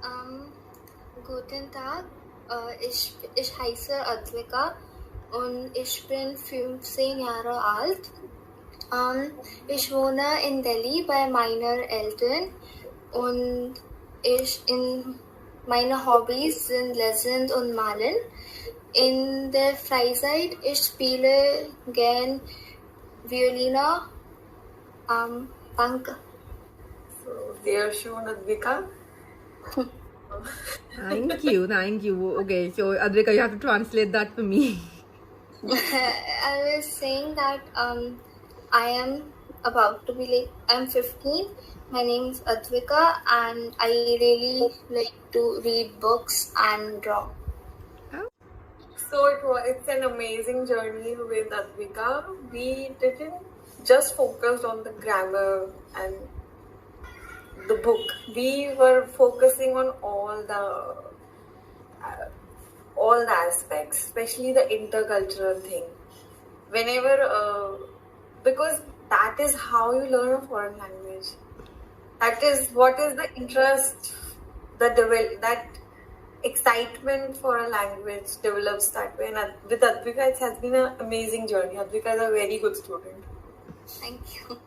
Ähm, Guten Tag, ich heiße Advika und ich bin 15 Jahre alt. Ich wohne in Delhi bei meinen Eltern und meine Hobbys sind Lesen und Malen. In der Freizeit ich spiele gern Violine. Danke. So, dear Shun Advika. Thank you. Okay, so Advika, you have to translate that for me. I was saying that I am I'm 15. My name is Advika and I really like to read books and draw. So it's an amazing journey with Advika. We didn't just focus on the grammar and the book. We were focusing on all the aspects, especially the intercultural thing. Because that is how you learn a foreign language. That is what is the interest, that excitement for a language develops that way. And with Advika, it has been an amazing journey. Advika is a very good student. Thank you.